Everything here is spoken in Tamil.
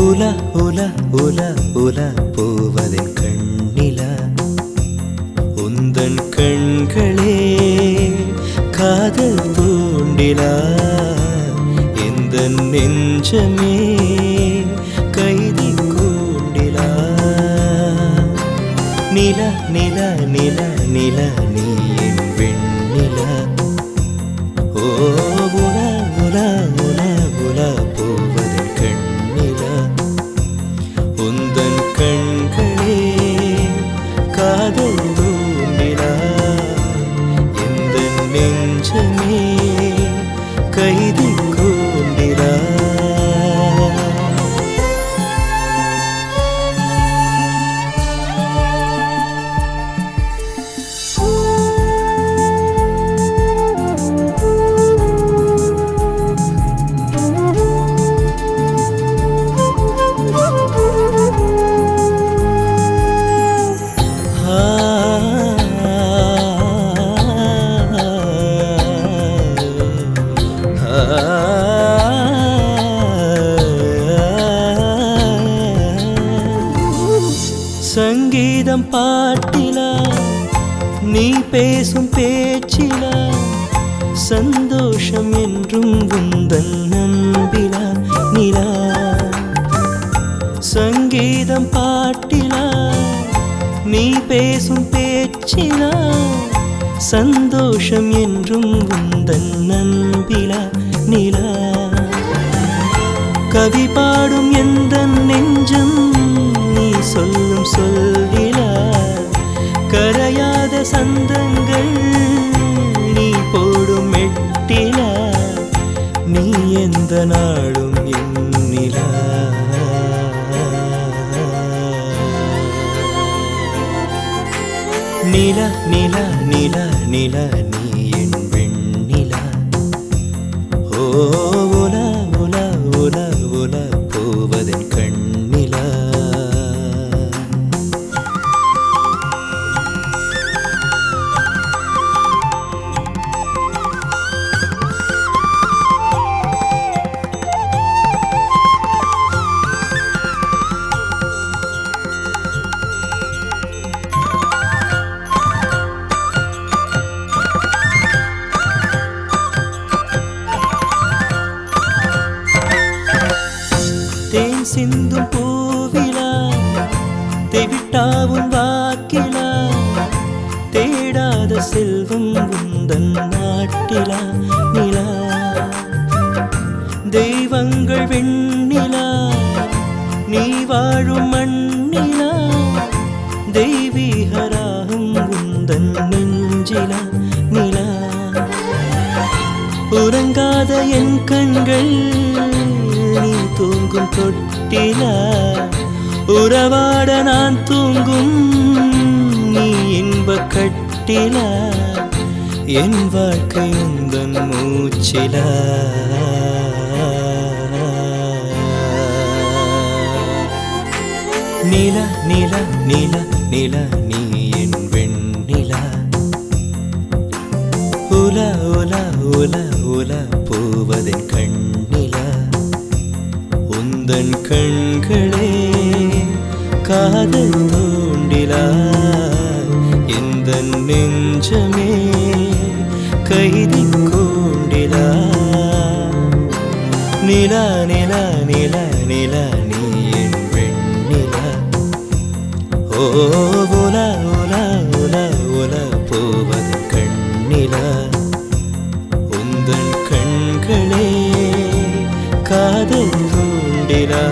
உல உல உல உல போவதன் கண்ணிலா உந்தன் கண்களே காதல் தூண்டிலா எந்த நெஞ்சமே கைதி கூண்டிலா நில நில நில நில நீ என் வெண்ணிலா ஓ உல உல உல உல போவதன் கண்ணிலா உந்தன் கண்களே காதல் தூண்டிலா எந்த நெஞ்சமே கைதி கூண்டிலா சங்கீதம் பாட்டிலா நீ பேசும் பேச்சிலா சந்தோஷம் என்றும் உந்தன் அன்பிலா நிலா சங்கீதம் பாட்டிலா நீ பேசும் பேச்சிலா சந்தோஷம் என்றும் உந்தன் அன்பிலா நிலா கவி பாடும் எந்த நெஞ்சம் நீ சொல்லும் சொல்லிலா கரையாத சந்தங்கள் நீ போடும் மெட்டிலா நீ எந்த நாளும் என்னிலா நில நில நில நில நீ என் வெண்ணிலா ஓ உல உல உல உல போவதன் கண்ணிலா தேன் சிந்தும் பூவிலா தெவிட்டாவும் வாக்கிலா தேடாத செல்வம் உந்தன் நாட்டிலா நிலா தெய்வங்கள் வெண்ணிலா நீ வாழும் மண்ணிலா தெய்வீகராகும் உந்தன் நெஞ்சிலா நிலா உறங்காத என் கண்கள் நீ தூங்கும் தொட்டிலா உறவாட நான் தூங்கும் நீ இன்ப கட்டிலா என் வாழ்க்கை உந்தன் மூச்சிலா நில நில நில நில நீ என் வெண்ணிலா உல உல உல உல போவதன் கண்ணிலா உந்தன் கண்களே காதல் தூண்டிலா எந்த நெஞ்சமே கைதி கூண்டிலா நிலா நிலா நிலா நிலா நீ என் வெண்ணிலா ஓ உல உல உல உல போவதன் கண்ணிலா உந்தன் கண்களே காதல் தூண்டிலா